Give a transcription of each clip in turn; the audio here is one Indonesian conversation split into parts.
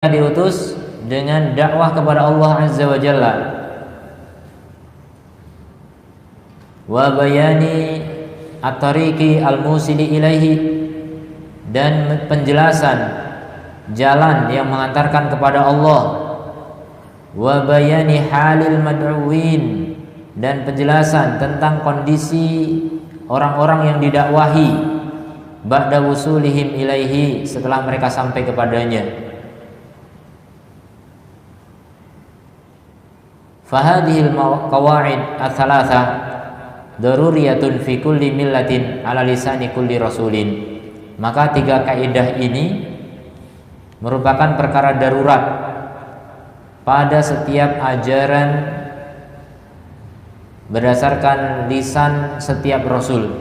diutus dengan dakwah kepada Allah Azza wa Jalla wa bayani at-tariqi al-musili ilaihi, dan penjelasan jalan yang mengantarkan kepada Allah, wa bayani halil mad'uwin, dan penjelasan tentang kondisi orang-orang yang didakwahi ba'da wusulihim ilaihi, setelah mereka sampai kepadanya. Fahadhil qawaid ats-tsalatsah daruriyatun fi kulli millatin ala lisani kulli rasulin. Maka tiga kaidah ini merupakan perkara darurat pada setiap ajaran berdasarkan lisan setiap rasul,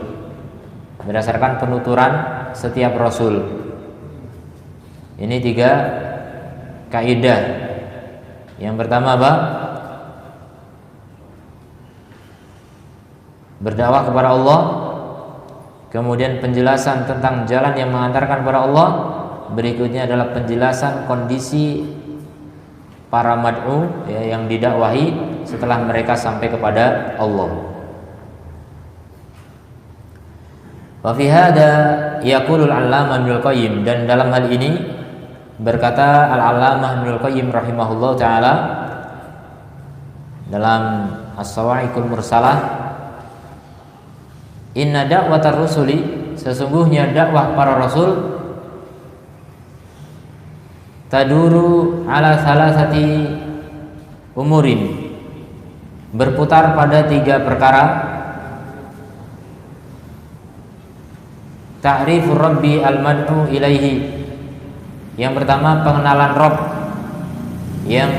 berdasarkan penuturan setiap rasul. Ini tiga kaidah. Yang pertama apa? Berdakwah kepada Allah, kemudian penjelasan tentang jalan yang mengantarkan kepada Allah, berikutnya adalah penjelasan kondisi para mad'u, yang didakwahi setelah mereka sampai kepada Allah. Wa fi hadza yaqulul 'allamah Ibnul Qayyim, dan dalam hal ini berkata Al-'Allamah Ibnul Qayyim rahimahullah taala dalam As-Sawa'iqul Mursalah, inna da'watar rusuli, sesungguhnya dakwah para rasul, taduru ala salasati umurin, berputar pada tiga perkara. Ta'rifur rabbi al-mad'u ilaihi, yang pertama pengenalan Rabb yang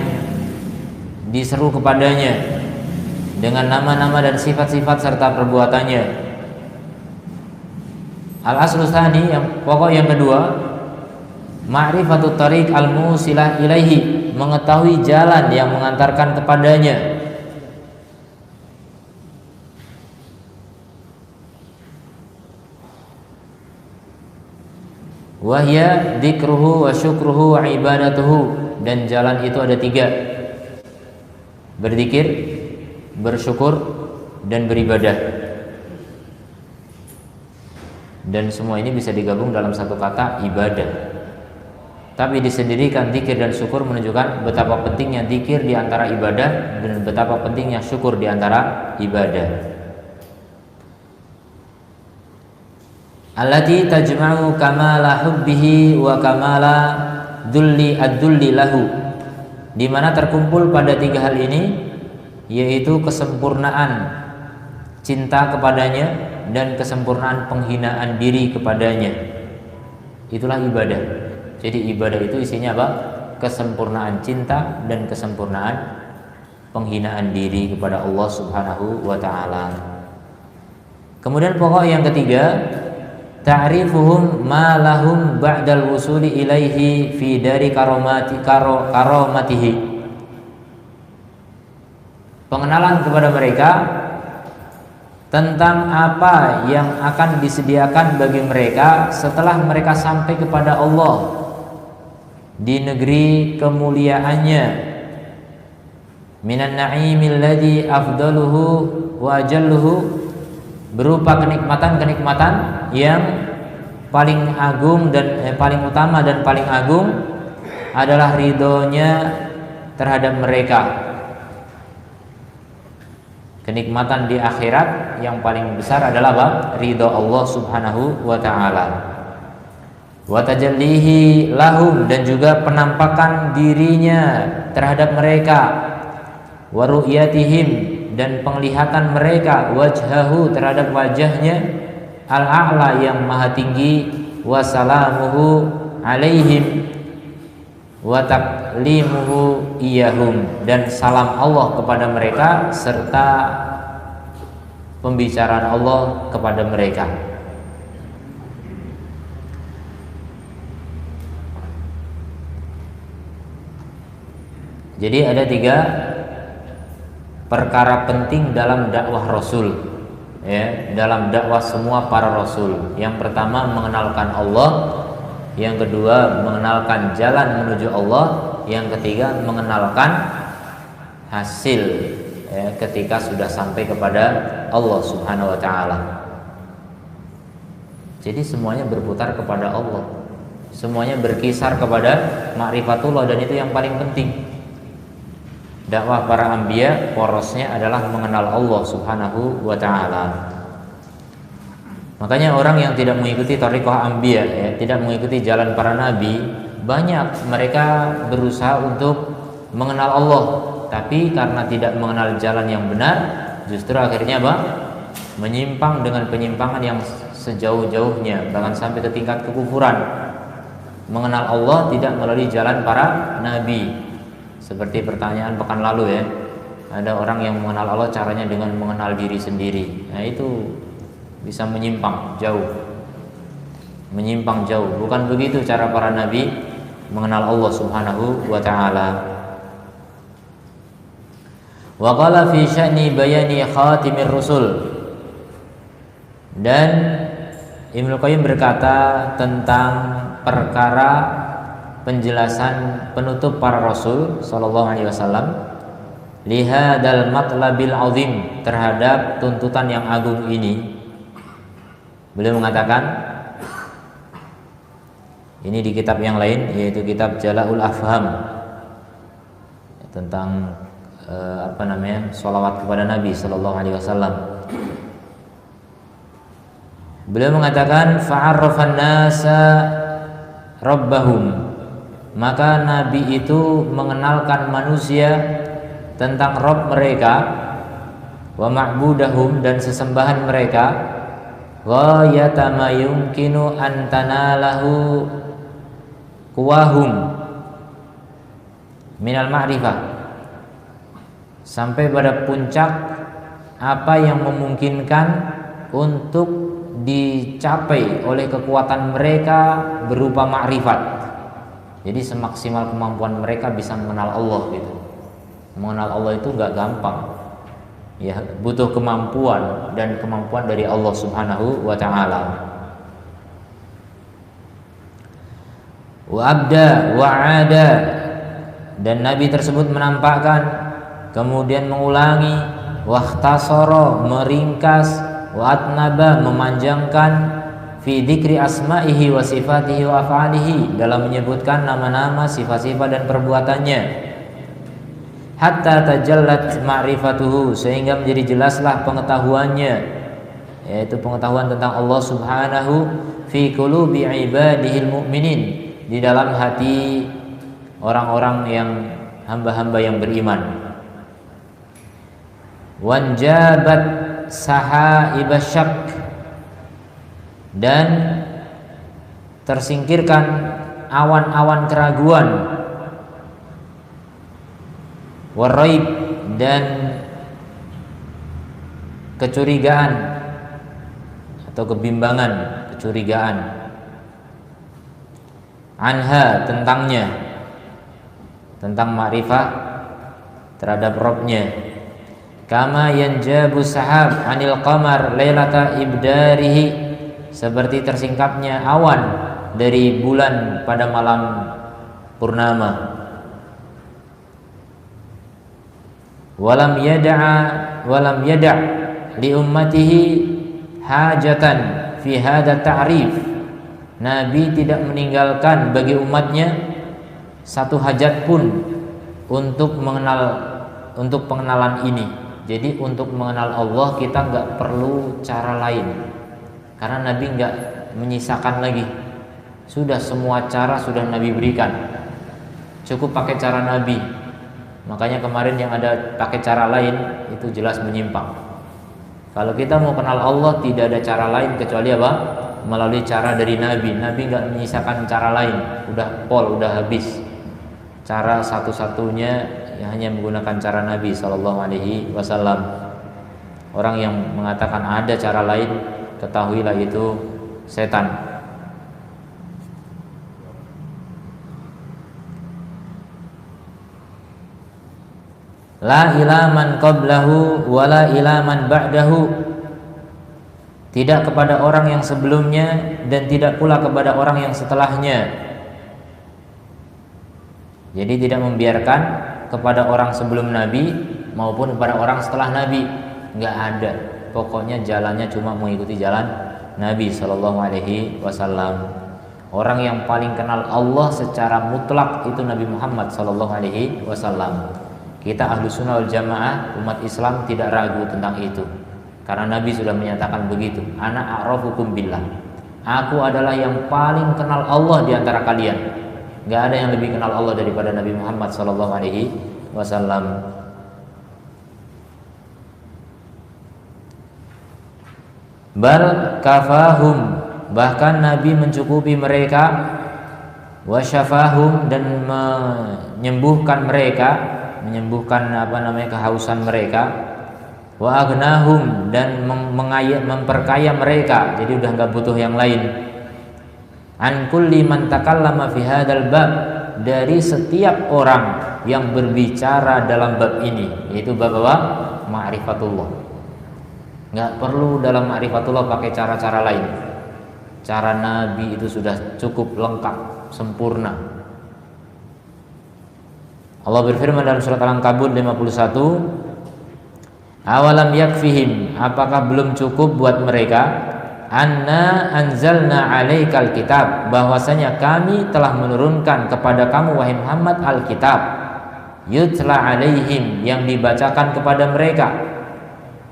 diseru kepadanya dengan nama-nama dan sifat-sifat serta perbuatannya. Al-aslu tsani, yang pokok yang kedua, ma'rifatut tariq al-musilah ilaihi, mengetahui jalan yang mengantarkan kepadanya. Wahya dzikruhu wa syukruhu wa ibadatuhu, dan jalan itu ada tiga: berzikir, bersyukur, dan beribadah. Dan semua ini bisa digabung dalam satu kata, ibadah. Tapi disendirikan zikir dan syukur menunjukkan betapa pentingnya zikir di antara ibadah dan betapa pentingnya syukur di antara ibadah. Allati tajma'u kamala hubbihi wa kamala dzulli ad-dzulli lahu, di mana terkumpul pada tiga hal ini, yaitu kesempurnaan cinta kepadanya dan kesempurnaan penghinaan diri kepadanya. Itulah ibadah. Jadi ibadah itu isinya apa? Kesempurnaan cinta dan kesempurnaan penghinaan diri kepada Allah Subhanahu wa ta'ala. Kemudian pokok yang ketiga, ta'rifuhum ma lahum ba'dal wusuli ilaihi fi dari karomatihi, pengenalan kepada mereka tentang apa yang akan disediakan bagi mereka setelah mereka sampai kepada Allah di negeri kemuliaannya, minan na'imil ladzi afdaluhu wa ajalluhu, berupa kenikmatan-kenikmatan yang paling agung dan paling utama dan paling agung adalah ridhonya terhadap mereka. Kenikmatan di akhirat yang paling besar adalah apa? Ridho Allah Subhanahu wa ta'ala. Wa tajallihi lahum, dan juga penampakan dirinya terhadap mereka. Wa ru'yatihim, dan penglihatan mereka wajhahu, terhadap wajahnya, al-a'la, yang maha tinggi, wa salamuhu alaihim wa taklimuhu iyahum, dan salam Allah kepada mereka serta pembicaraan Allah kepada mereka. Jadi ada tiga perkara penting dalam dakwah Rasul, dalam dakwah semua para Rasul. Yang pertama mengenalkan Allah, yang kedua mengenalkan jalan menuju Allah, yang ketiga mengenalkan hasil ya, ketika sudah sampai kepada Allah Subhanahu wa taala. Jadi semuanya berputar kepada Allah, semuanya berkisar kepada ma'rifatullah, dan itu yang paling penting. Dakwah para anbiya porosnya adalah mengenal Allah Subhanahu wa taala. Makanya orang yang tidak mengikuti thariqah anbiya ya, tidak mengikuti jalan para nabi, banyak mereka berusaha untuk mengenal Allah, tapi karena tidak mengenal jalan yang benar, justru akhirnya apa? Menyimpang dengan penyimpangan yang sejauh-jauhnya, bahkan sampai ke tingkat kekufuran. Mengenal Allah tidak melalui jalan para nabi. Seperti pertanyaan pekan lalu ya, ada orang yang mengenal Allah caranya dengan mengenal diri sendiri. Nah itu bisa menyimpang jauh. Bukan begitu cara para nabi mengenal Allah Subhanahu wa taala. Wa qala fi sya'ni bayani khatimir rusul. Dan Ibnu Qayyim berkata tentang perkara penjelasan penutup para rasul sallallahu alaihi wasallam, lihadal matlabil azim, terhadap tuntutan yang agung ini. Beliau mengatakan ini di kitab yang lain, yaitu kitab Jala'ul Afham, tentang sholawat kepada Nabi sallallahu alaihi wasallam. Beliau mengatakan fa'arrafan nasa rabbahum, maka Nabi itu mengenalkan manusia tentang Rabb mereka, wa ma'budahum, dan sesembahan mereka, wa yatama yumkinu an tanalahu kuwahum minal ma'rifah, sampai pada puncak apa yang memungkinkan untuk dicapai oleh kekuatan mereka berupa ma'rifat. Jadi semaksimal kemampuan mereka bisa mengenal Allah gitu. Mengenal Allah itu nggak gampang, ya butuh kemampuan, dan kemampuan dari Allah Subhanahu wa taala. Wa abda wa ada, dan Nabi tersebut menampakkan, kemudian mengulangi, wahtasara, meringkas, wa atnaba, memanjangkan, fi dzikri asma'ihi wa sifatihi wa af'alihi, dalam menyebutkan nama-nama, sifat-sifat dan perbuatannya, hatta tajallat ma'rifatuhu, sehingga menjadi jelaslah pengetahuannya, yaitu pengetahuan tentang Allah Subhanahu, fi qulubi ibadihil mu'minin, di dalam hati orang-orang yang hamba-hamba yang beriman. Wanjabat sahaibasyak, dan tersingkirkan awan-awan keraguan, waraib, dan kecurigaan atau kebimbangan, kecurigaan, anha, tentangnya, tentang ma'rifah terhadap Rabbnya. Kama yanjabu sahab anil qamar lailata ibdarihi, seperti tersingkapnya awan dari bulan pada malam purnama. Walam yada' li ummatihi hajatan fi hadha ta'rif, Nabi tidak meninggalkan bagi umatnya satu hajat pun untuk pengenalan ini. Jadi untuk mengenal Allah kita nggak perlu cara lain, karena Nabi nggak menyisakan lagi. Sudah semua cara sudah Nabi berikan, cukup pakai cara Nabi. Makanya kemarin yang ada pakai cara lain itu jelas menyimpang. Kalau kita mau kenal Allah tidak ada cara lain kecuali apa? Melalui cara dari Nabi. Nabi nggak menyisakan cara lain, udah habis. Cara satu-satunya ya hanya menggunakan cara Nabi Sallallahu Alaihi Wasallam. Orang yang mengatakan ada cara lain, ketahuilah itu setan. La ilaman qablahu wa la ilaman ba'dahu, tidak kepada orang yang sebelumnya dan tidak pula kepada orang yang setelahnya. Jadi tidak membiarkan kepada orang sebelum Nabi maupun kepada orang setelah Nabi, nggak ada. Pokoknya jalannya cuma mengikuti jalan Nabi Shallallahu Alaihi Wasallam. Orang yang paling kenal Allah secara mutlak itu Nabi Muhammad Shallallahu Alaihi Wasallam. Kita Ahlussunnah wal Jamaah, umat Islam, tidak ragu tentang itu, karena Nabi sudah menyatakan begitu. Ana a'rafukum billah. Aku adalah yang paling kenal Allah di antara kalian. Gak ada yang lebih kenal Allah daripada Nabi Muhammad Shallallahu Alaihi Wasallam. Bal kafahum, bahkan Nabi mencukupi mereka, wasyafahum, dan menyembuhkan mereka, menyembuhkan kehausan mereka, wa aghnahum, dan memperkaya mereka, jadi udah nggak butuh yang lain. An kulli man takallama fi hadzal bab, dari setiap orang yang berbicara dalam bab ini, yaitu bab apa? Ma'rifatullah. Nggak perlu dalam ma'rifatullah pakai cara-cara lain. Cara Nabi itu sudah cukup lengkap, sempurna. Allah berfirman dalam surat Al-Ankabut 51, awalam yakfihim, apakah belum cukup buat mereka, anna anzalna alaikal kitab, bahwasanya kami telah menurunkan kepada kamu wahai Muhammad Alkitab, yutla alaihim, yang dibacakan kepada mereka,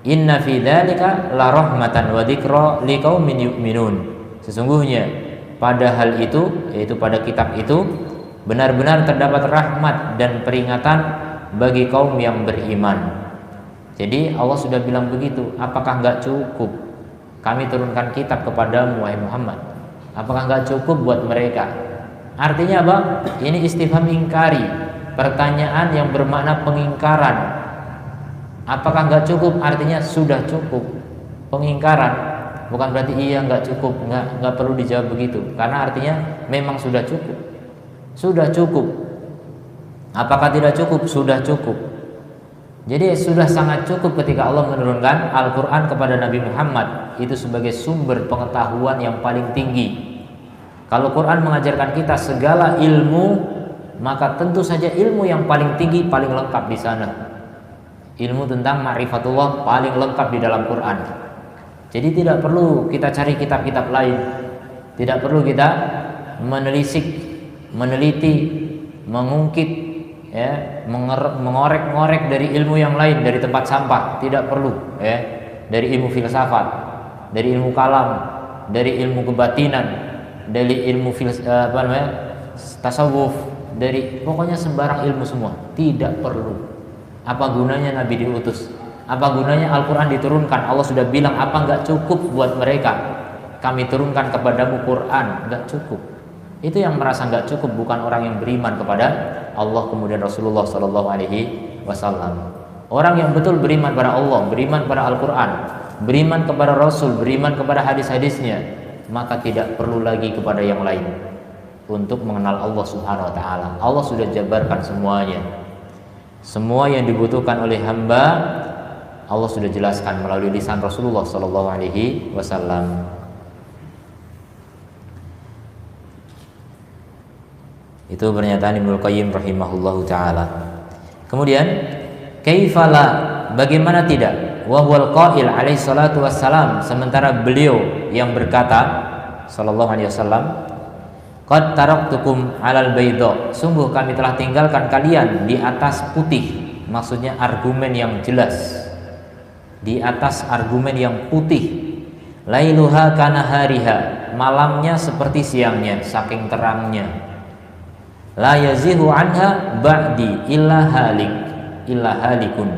inna fi dzalika la rahmatan wa dzikra liqaumin yu'minun, sesungguhnya pada hal itu, yaitu pada kitab itu, benar-benar terdapat rahmat dan peringatan bagi kaum yang beriman. Jadi Allah sudah bilang begitu. Apakah nggak cukup kami turunkan kitab kepadamu wahai Muhammad? Apakah nggak cukup buat mereka? Artinya apa? Ini istifham ingkari, pertanyaan yang bermakna pengingkaran. Apakah nggak cukup? Artinya sudah cukup. Pengingkaran, bukan berarti iya nggak cukup, nggak perlu dijawab begitu, karena artinya memang sudah cukup. Sudah cukup. Apakah tidak cukup? Sudah cukup. Jadi sudah sangat cukup ketika Allah menurunkan Al-Quran kepada Nabi Muhammad, itu sebagai sumber pengetahuan yang paling tinggi. Kalau Quran mengajarkan kita segala ilmu, maka tentu saja ilmu yang paling tinggi, paling lengkap di sana. Ilmu tentang ma'rifatullah paling lengkap di dalam Quran. Jadi tidak perlu kita cari kitab-kitab lain, tidak perlu kita menelisik, meneliti, mengungkit, ya, mengorek-ngorek dari ilmu yang lain, dari tempat sampah, tidak perlu, ya, dari ilmu filsafat, dari ilmu kalam, dari ilmu kebatinan, dari ilmu tasawuf, dari pokoknya sembarang ilmu semua, tidak perlu. Apa gunanya Nabi diutus? Apa gunanya Al-Quran diturunkan? Allah sudah bilang, apa nggak cukup buat mereka? Kami turunkan kepadamu Quran, nggak cukup. Itu yang merasa nggak cukup, bukan orang yang beriman kepada Allah kemudian Rasulullah Sallallahu Alaihi Wasallam. Orang yang betul beriman pada Allah, beriman pada Al-Quran, beriman kepada Rasul, beriman kepada hadis-hadisnya, maka tidak perlu lagi kepada yang lain untuk mengenal Allah Subhanahu Wa Taala. Allah sudah jabarkan semuanya. Semua yang dibutuhkan oleh hamba, Allah sudah jelaskan melalui lisan Rasulullah Sallallahu Alaihi Wasallam. Itu pernyataan Ibnu Qayyim rahimahullahu taala. Kemudian, kaifala, bagaimana tidak? Wa huwal qail alaihi salatu wassalam, sementara beliau yang berkata sallallahu alaihi wasallam, qad taraktukum alal baydha, sungguh kami telah tinggalkan kalian di atas putih. Maksudnya argumen yang jelas, di atas argumen yang putih. Lailuha kana hariha, malamnya seperti siangnya, saking terangnya. La yazihu anha ba'di illa halikun,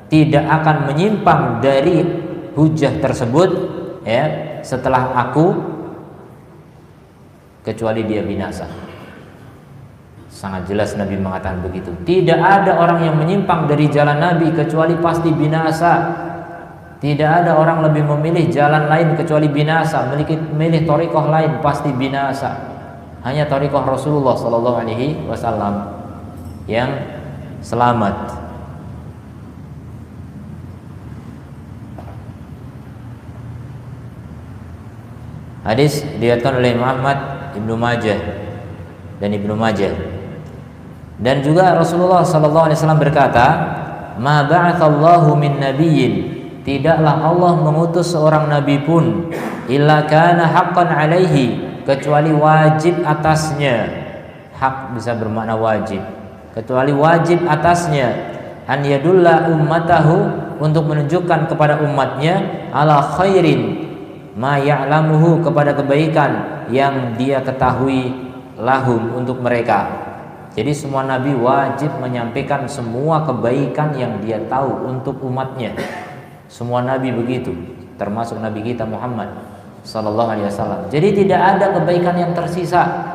tidak akan menyimpang dari hujah tersebut, ya, setelah aku, kecuali dia binasa. Sangat jelas Nabi mengatakan begitu. Tidak ada orang yang menyimpang dari jalan Nabi kecuali pasti binasa. Tidak ada orang lebih memilih jalan lain kecuali binasa, memilih thariqah lain pasti binasa. Hanya thariqah Rasulullah Sallallahu Alaihi Wasallam yang selamat. Hadis diriwayatkan oleh Muhammad Ibnu Majah dan Ibnu Majah. Dan juga Rasulullah sallallahu alaihi wasallam berkata, "Ma ba'atsallahu min nabiyyin," tidaklah Allah mengutus seorang nabi pun, "illa kana haqqan 'alaihi," kecuali wajib atasnya. Hak bisa bermakna wajib. Kecuali wajib atasnya, an yadulla ummatahu, untuk menunjukkan kepada umatnya, ala khairin ma ya'lamuhu, kepada kebaikan yang dia ketahui, lahum, untuk mereka. Jadi semua nabi wajib menyampaikan semua kebaikan yang dia tahu untuk umatnya. Semua nabi begitu, termasuk nabi kita Muhammad sallallahu alaihi wasallam. Jadi tidak ada kebaikan yang tersisa.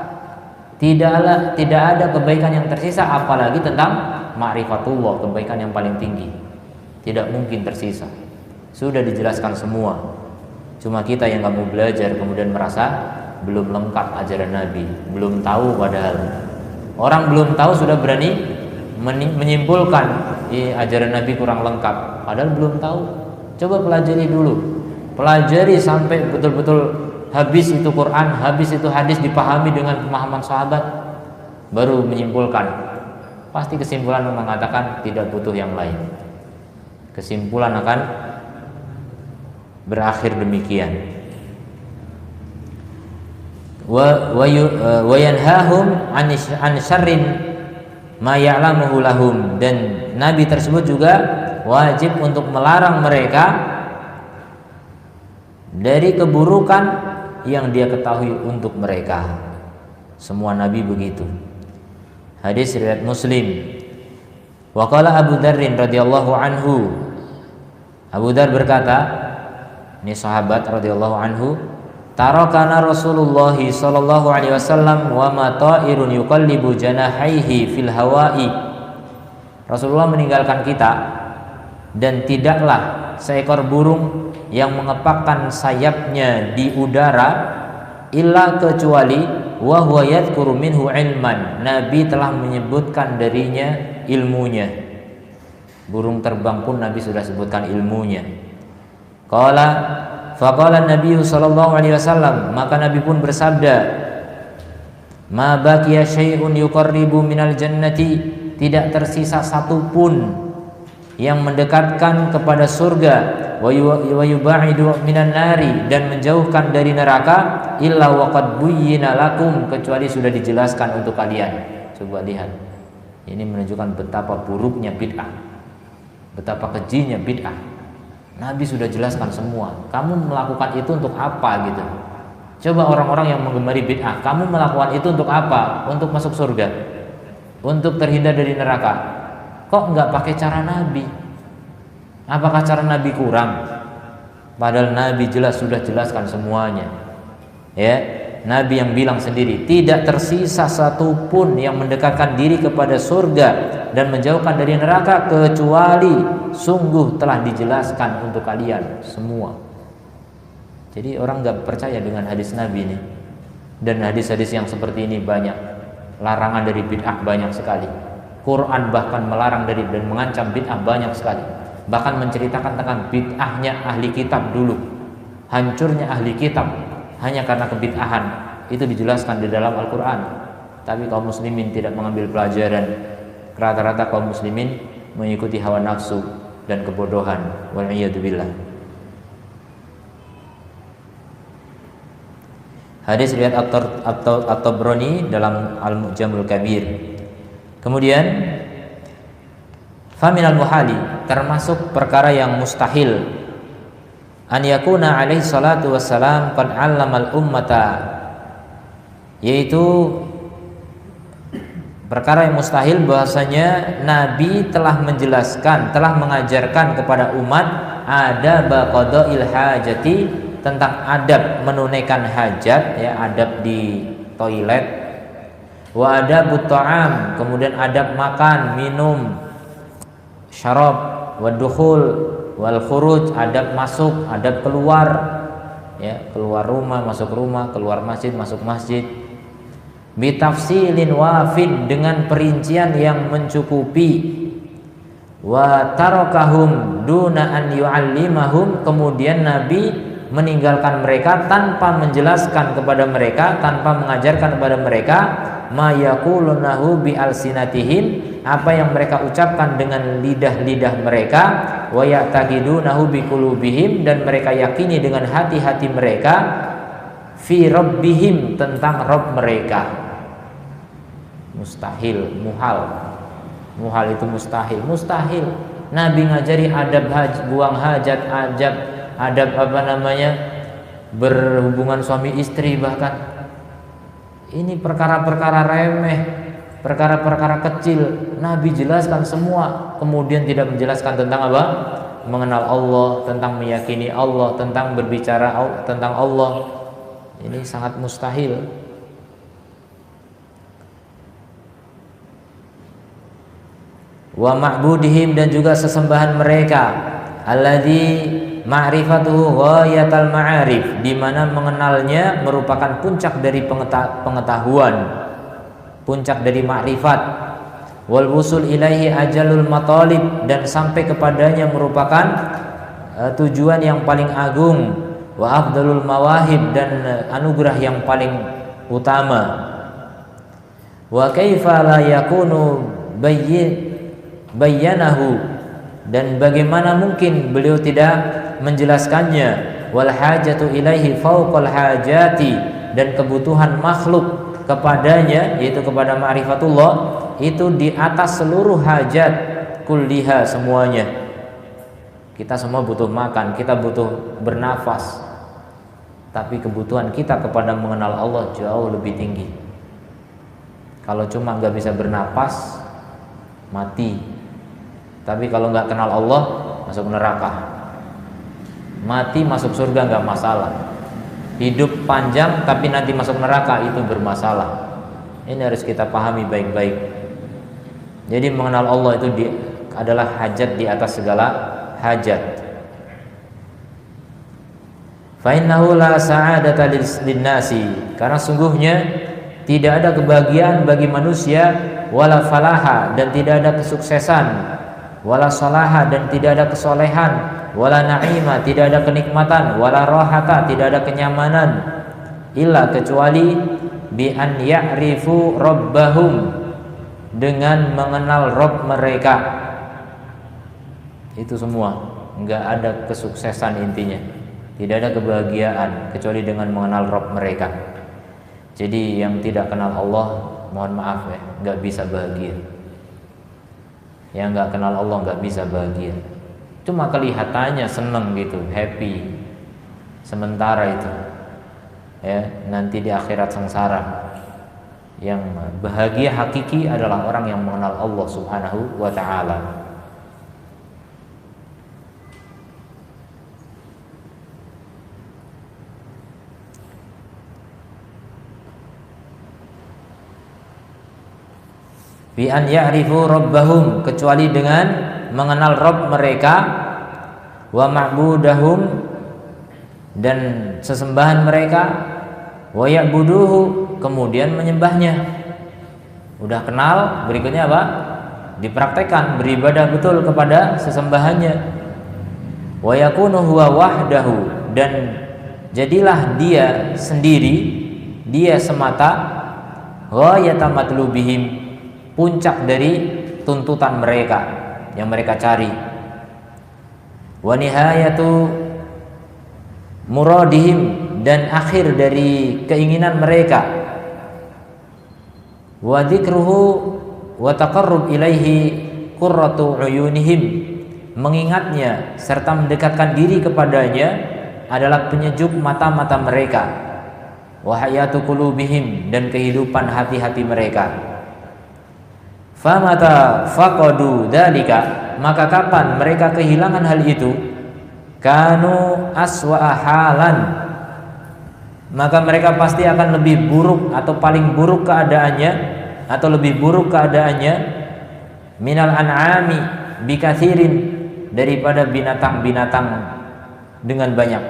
Tidak ada kebaikan yang tersisa, apalagi tentang ma'rifatullah, kebaikan yang paling tinggi. Tidak mungkin tersisa. Sudah dijelaskan semua. Cuma kita yang nggak mau belajar, kemudian merasa belum lengkap ajaran Nabi, belum tahu. Padahal orang belum tahu sudah berani menyimpulkan ajaran Nabi kurang lengkap, padahal belum tahu. Coba pelajari dulu, pelajari sampai betul-betul habis itu Quran, habis itu hadis, dipahami dengan pemahaman sahabat, baru menyimpulkan. Pasti kesimpulan mengatakan tidak butuh yang lain. Kesimpulan akan berakhir demikian. Wa yanhahum an syarrin ma ya'lamuhu lahum, dan nabi tersebut juga wajib untuk melarang mereka dari keburukan yang dia ketahui untuk mereka. Semua nabi begitu. Hadis riwayat Muslim. Wa qala Abu Dzar radhiyallahu anhu, Abu Dzar berkata, ini sahabat radhiyallahu anhu, tarakana Rasulullah sallallahu alaihi wasallam wa ma ta'irun yuqallibu janahaihi fil hawa'i. Rasulullah meninggalkan kita, dan tidaklah seekor burung yang mengepakkan sayapnya di udara, illa kecuali wa huwa yadhkuru minhu ilman, Nabi telah menyebutkan darinya ilmunya. Burung terbang pun Nabi sudah sebutkan ilmunya. Faqala Nabi sallallahu alaihi wasallam, maka Nabi pun bersabda, ma baqiya syai'un yuqarribu minal jannati, tidak tersisa satu pun yang mendekatkan kepada surga, wa yubaidu minan nari, dan menjauhkan dari neraka, illa waqad buyyina lakum, kecuali sudah dijelaskan untuk kalian. Coba lihat, ini menunjukkan betapa buruknya bid'ah, betapa kejinya bid'ah. Nabi sudah jelaskan semua. Kamu melakukan itu untuk apa gitu? Coba orang-orang yang menggemari bid'ah, kamu melakukan itu untuk apa? Untuk masuk surga, untuk terhindar dari neraka. Kok nggak pakai cara Nabi? Apakah cara Nabi kurang? Padahal Nabi jelas sudah jelaskan semuanya. Ya, Nabi yang bilang sendiri, tidak tersisa satu pun yang mendekatkan diri kepada surga dan menjauhkan dari neraka, kecuali sungguh telah dijelaskan untuk kalian semua. Jadi orang nggak percaya dengan hadis Nabi ini, dan hadis-hadis yang seperti ini banyak. Larangan dari bid'ah banyak sekali. Quran bahkan melarang dari dan mengancam bid'ah banyak sekali. Bahkan menceritakan tentang bid'ahnya ahli kitab dulu, hancurnya ahli kitab hanya karena kebid'ahan. Itu dijelaskan di dalam Al-Quran. Tapi kaum muslimin tidak mengambil pelajaran. Rata-rata kaum muslimin mengikuti hawa nafsu dan kebodohan. Wal'iyadzubillah. Hadis riwayat At-Tabrani dalam Al-Mu'jamul Kabir. Kemudian faminal muhali, termasuk perkara yang mustahil, an yakuna alaihi salatu wassalam qad 'allamal ummata, yaitu perkara yang mustahil bahwasanya Nabi telah menjelaskan, telah mengajarkan kepada umat adab qada'il hajati, tentang adab menunaikan hajat, ya, adab di toilet, wa adabut ta'am, kemudian adab makan, minum, syarab, wa dukhul wal khuruj, adab masuk, adab keluar, ya, keluar rumah, masuk rumah, keluar masjid, masuk masjid, bitafsilin wafid, dengan perincian yang mencukupi, wa tarakahum duna an yu'allimahum, kemudian Nabi meninggalkan mereka tanpa menjelaskan kepada mereka, tanpa mengajarkan kepada mereka ma yaqulunahu bi alsinatihim, apa yang mereka ucapkan dengan lidah-lidah mereka, wa ya'taqidunahu bi qulubihim, dan mereka yakini dengan hati-hati mereka, fi rabbihim, tentang Rabb mereka. Mustahil, muhal itu mustahil. Nabi ngajari adab buang hajat, adab berhubungan suami istri, bahkan ini perkara-perkara remeh, perkara-perkara kecil Nabi jelaskan semua, kemudian tidak menjelaskan tentang apa? Mengenal Allah, tentang meyakini Allah, tentang berbicara tentang Allah. Ini sangat mustahil. Wa ma'budihim, dan juga sesembahan mereka, alladzi ma'rifatuhu ghayatal ma'arif, di mana mengenalnya merupakan puncak dari pengetahuan, puncak dari ma'rifat. Wal wusul ilaihi ajalul matalib, dan sampai kepadanya merupakan tujuan yang paling agung. Wa afdalul mawahib, dan anugerah yang paling utama. Wa kaifa la yakunu bayyanahu, dan bagaimana mungkin beliau tidak menjelaskannya. Wal hajatu ilaihi fauqal hajati, dan kebutuhan makhluk kepadanya, yaitu kepada ma'rifatullah, itu di atas seluruh hajat kulliha, semuanya. Kita semua butuh makan, kita butuh bernafas, tapi kebutuhan kita kepada mengenal Allah jauh lebih tinggi. Kalau cuma nggak bisa bernafas, mati. Tapi kalau nggak kenal Allah, masuk neraka. Mati masuk surga nggak masalah. Hidup panjang tapi nanti masuk neraka, itu bermasalah. Ini harus kita pahami baik-baik. Jadi mengenal Allah itu adalah hajat di atas segala hajat. Fa innahu la sa'adata lin-nasi, karena sungguhnya tidak ada kebahagiaan bagi manusia, wala falaha, dan tidak ada kesuksesan, wala salaha, dan tidak ada kesolehan, wala na'ima, tidak ada kenikmatan, wala rahata, tidak ada kenyamanan, illa, kecuali bi an ya'rifu rabbahum, dengan mengenal Rabb mereka. Itu semua, enggak ada kesuksesan intinya, tidak ada kebahagiaan kecuali dengan mengenal Rabb mereka. Jadi yang tidak kenal Allah, mohon maaf ya, enggak bisa bahagia. Yang nggak kenal Allah nggak bisa bahagia. Cuma kelihatannya seneng gitu, happy sementara itu, ya, nanti di akhirat sengsara. Yang bahagia hakiki adalah orang yang mengenal Allah Subhanahu wa ta'ala. Bi an ya'rifu rabbahum, kecuali dengan mengenal Rabb mereka, wa ma'budahum, dan sesembahan mereka, wa ya'buduhu, kemudian menyembahnya. Udah kenal, berikutnya apa? Dipraktekkan, beribadah betul kepada sesembahannya. Wa yakunu huwa wahdahu, dan jadilah dia sendiri, dia semata, ghayata matlubihim, puncak dari tuntutan mereka yang mereka cari, wa nihayatu muradihim, dan akhir dari keinginan mereka, wa dzikruhu wa taqarrub ilaihi qurratu uyunihim, mengingatnya serta mendekatkan diri kepadanya adalah penyejuk mata-mata mereka, wa hayatu qulubihim, dan kehidupan hati-hati mereka. Famata faqadu dzalika, maka kapan mereka kehilangan hal itu, kanu aswa'a halan, maka mereka pasti akan lebih buruk atau paling buruk keadaannya, atau lebih buruk keadaannya, minal an'ami bikathirin, daripada binatang-binatang dengan banyak.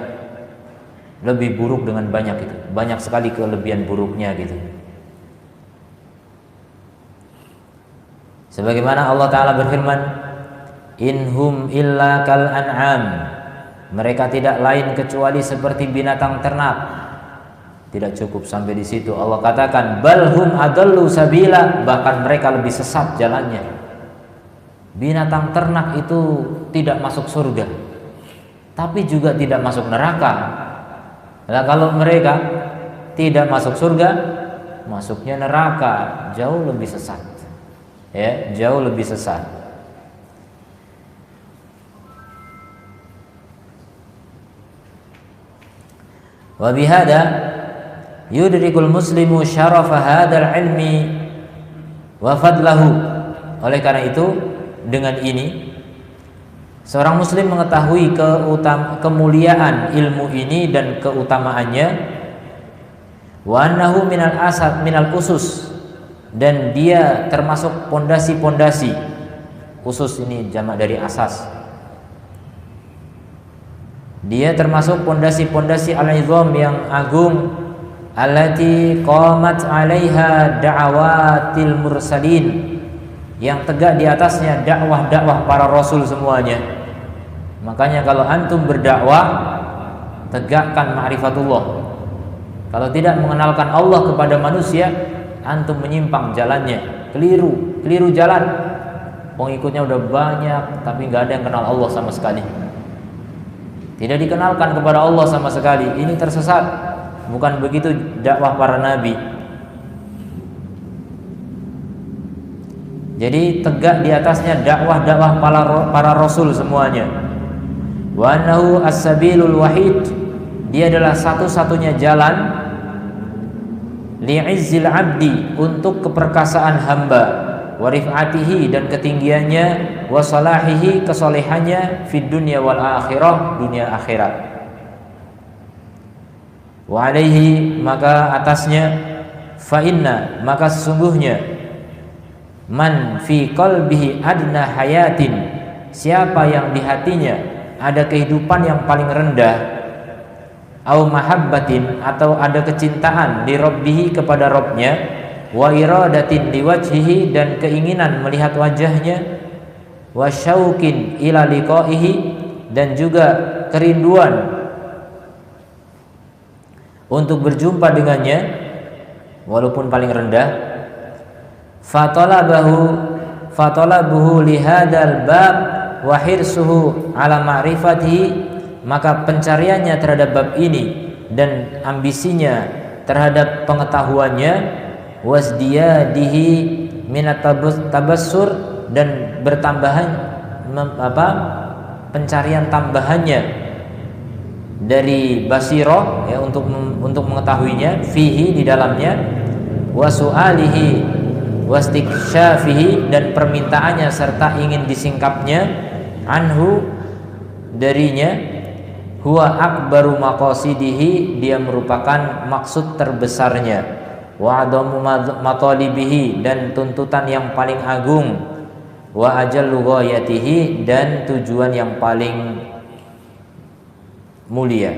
Lebih buruk dengan banyak itu, banyak sekali kelebihan buruknya gitu. Sebagaimana Allah Ta'ala berfirman, inhum illa kal an'am, Mereka tidak lain kecuali seperti binatang ternak. Tidak cukup sampai di situ. Allah katakan balhum adallu sabila, bahkan mereka lebih sesat jalannya. Binatang ternak itu tidak masuk surga, tapi juga tidak masuk neraka. Nah, kalau mereka tidak masuk surga, masuknya neraka, jauh lebih sesat. Ya, jauh lebih sesat. Wa bihada yudrikul muslimu syarafa hadzal ilmi wa fadlahu. Oleh karena itu, dengan ini seorang muslim mengetahui kemuliaan ilmu ini dan keutamaannya. Wa annahu minal usus, dan dia termasuk pondasi-pondasi. Usus ini jamak dari asas. Dia termasuk pondasi-pondasi al-izam yang agung, allati qamat 'alaiha da'awatil mursalin, yang tegak di atasnya dakwah-dakwah para rasul semuanya. Makanya kalau antum berdakwah, tegakkan ma'rifatullah. Kalau tidak mengenalkan Allah kepada manusia, antum menyimpang jalannya, keliru jalan. Pengikutnya udah banyak, tapi nggak ada yang kenal Allah sama sekali. Tidak dikenalkan kepada Allah sama sekali. Ini tersesat. Bukan begitu dakwah para nabi. Jadi tegak di atasnya dakwah-dakwah para rasul semuanya. Wa annahu as-sabilul wahid, dia adalah satu-satunya jalan li'izzil abdi, untuk keperkasaan hamba, wa rif'atihi, dan ketinggiannya, wa salahihi, kesolehannya, fid dunya wal akhirah, dunia akhirat. Wa alaihi, maka atasnya, fa inna, maka sesungguhnya, man fi qalbihi adna hayatin, siapa yang di hatinya ada kehidupan yang paling rendah, au mahabbatin, atau ada kecintaan di rabbihi, kepada Rabbnya, wa iradatin liwajhihi, dan keinginan melihat wajahnya, wa syauqin ila liqaihi, dan juga kerinduan untuk berjumpa dengannya walaupun paling rendah, fatalabuhu lihadal bab wa hirsuhu ala ma'rifatihi, maka pencariannya terhadap bab ini dan ambisinya terhadap pengetahuannya, wasdiyadihi minat tabassur, dan bertambahan pencarian tambahannya dari basirah, ya, untuk mengetahuinya, fihi, di dalamnya, wasu'alihi wastiksyafihi, dan permintaannya serta ingin disingkapnya, anhu, darinya, huwa akbaru maqasidihi, dia merupakan maksud terbesarnya, wa adamu matalibihi, dan tuntutan yang paling agung, wa ajallu ghayatihi, dan tujuan yang paling mulia.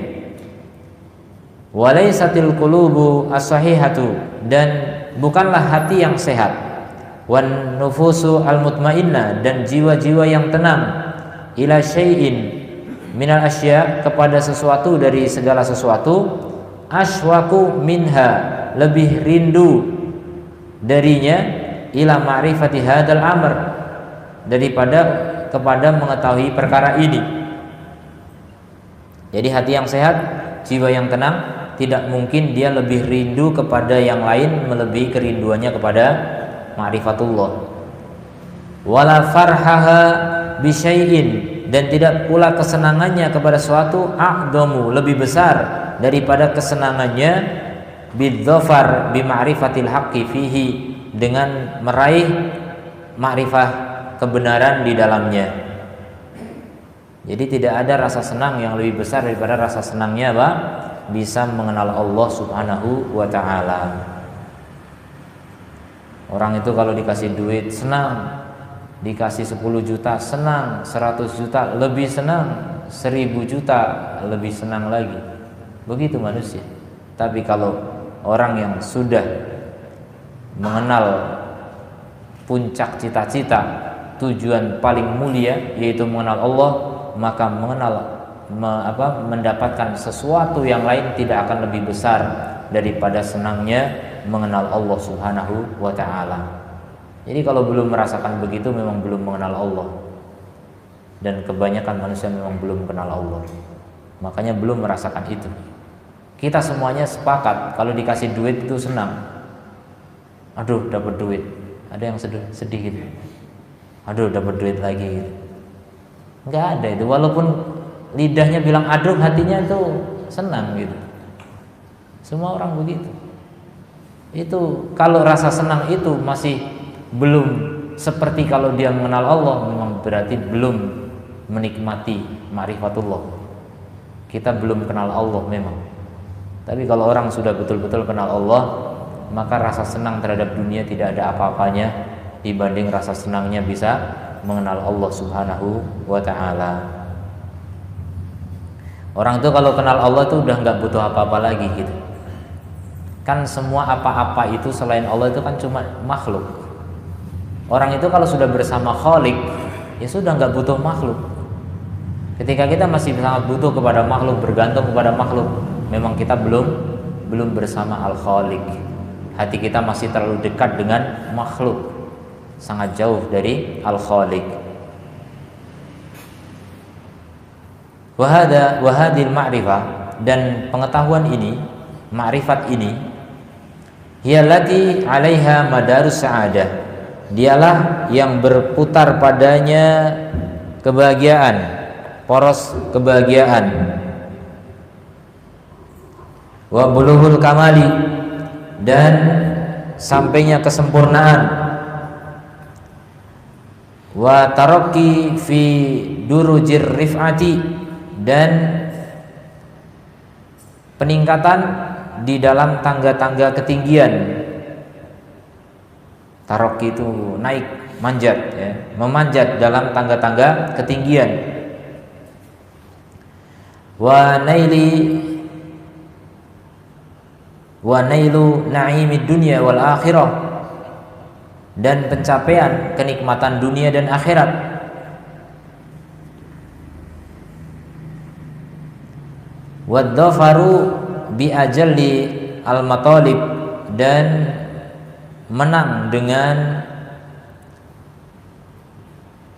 Walaysatil qulubu as-sahihatu, dan bukanlah hati yang sehat, wan nufusu al-mutmainnah, dan jiwa-jiwa yang tenang, ila syai'in minal asya, kepada sesuatu dari segala sesuatu, aswaku minha, lebih rindu darinya, ila ma'rifati hadzal amr, daripada kepada mengetahui perkara ini. Jadi hati yang sehat, jiwa yang tenang, tidak mungkin dia lebih rindu kepada yang lain melebihi kerinduannya kepada ma'rifatullah. Wala farhaha bisyai'in, dan tidak pula kesenangannya kepada suatu, a'dhamu, lebih besar daripada kesenangannya, bidzafar bima'rifatil haqqi fihi, dengan meraih ma'rifah kebenaran di dalamnya. Jadi tidak ada rasa senang yang lebih besar daripada rasa senangnya bisa mengenal Allah Subhanahu wa ta'ala. Orang itu kalau dikasih duit senang, dikasih 10 juta senang, 100 juta lebih senang, 1000 juta lebih senang lagi. Begitu manusia. Tapi kalau orang yang sudah mengenal puncak cita-cita, tujuan paling mulia, yaitu mengenal Allah, maka mengenal mendapatkan sesuatu yang lain tidak akan lebih besar daripada senangnya mengenal Allah Subhanahu wa taala. Jadi kalau belum merasakan begitu memang belum mengenal Allah. Dan kebanyakan manusia memang belum kenal Allah. Makanya belum merasakan itu. Kita semuanya sepakat kalau dikasih duit itu senang. Aduh, dapat duit. Ada yang sedih gitu. Aduh, dapat duit lagi gitu. Enggak ada itu, walaupun lidahnya bilang aduh, hatinya itu senang gitu. Semua orang begitu. Itu kalau rasa senang itu masih belum seperti kalau dia mengenal Allah, memang berarti belum menikmati ma'rifatullah. Kita belum kenal Allah memang. Tapi kalau orang sudah betul-betul kenal Allah, maka rasa senang terhadap dunia tidak ada apa-apanya dibanding rasa senangnya bisa mengenal Allah Subhanahu wa ta'ala. Orang itu kalau kenal Allah itu udah nggak butuh apa-apa lagi gitu. Kan semua apa-apa itu selain Allah itu kan cuma makhluk. Orang itu kalau sudah bersama Khalik, ya sudah nggak butuh makhluk. Ketika kita masih sangat butuh kepada makhluk, bergantung kepada makhluk, memang kita belum bersama Al-Khaliq. Hati kita masih terlalu dekat dengan makhluk, sangat jauh dari Al-Khaliq. Wahadil ma'rifah, dan pengetahuan ini, ma'rifat ini, hiyallati 'alaiha madarus sa'adah, dialah yang berputar padanya kebahagiaan, poros kebahagiaan. Wa bulughul kamali, dan sampainya kesempurnaan. Wa tarakki fi durujir rif'ati, dan peningkatan di dalam tangga-tangga ketinggian. Tarakki itu naik, manjat ya, memanjat dalam tangga-tangga ketinggian. Wa nailu na'imid dunya wal akhirah, dan pencapaian kenikmatan dunia dan akhirat. Wadzafaru bi ajalli al matalib, dan menang dengan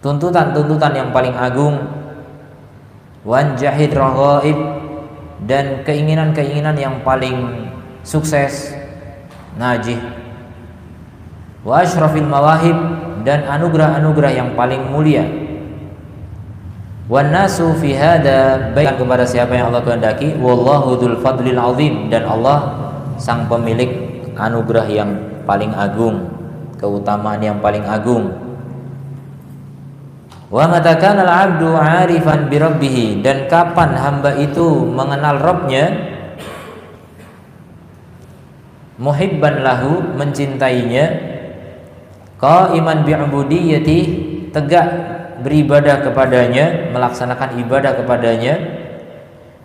tuntutan-tuntutan yang paling agung. Wanjahid raghaib, dan keinginan-keinginan yang paling sukses, najih. Wa asyrafil mawahib, dan anugerah-anugerah yang paling mulia. Wan nasu fi hada baik kepada siapa yang Allah kehendaki. Wallahu dzul fadlil azim, dan Allah sang pemilik anugerah yang paling agung, keutamaan yang paling agung. Wa mata kana al-'abdu 'arifan bi rabbih, dan kapan hamba itu mengenal Rabbnya, muhibban lahu, mencintainya, qa'iman bi'ubudiyyati, tegak beribadah kepadanya, melaksanakan ibadah kepadanya,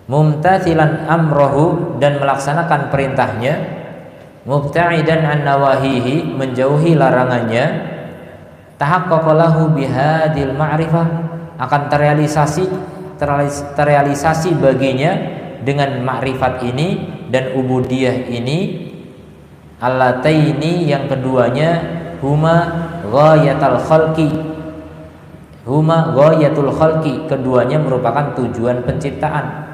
mumtathilan amrahu, dan melaksanakan perintahnya, mubta'idan an nawahihi, menjauhi larangannya, tahaqqaqa lahu bihadil ma'rifah, akan terrealisasi baginya dengan makrifat ini dan ubudiyah ini, allataini, yang keduanya, huma ghayatul khalqi, keduanya merupakan tujuan penciptaan.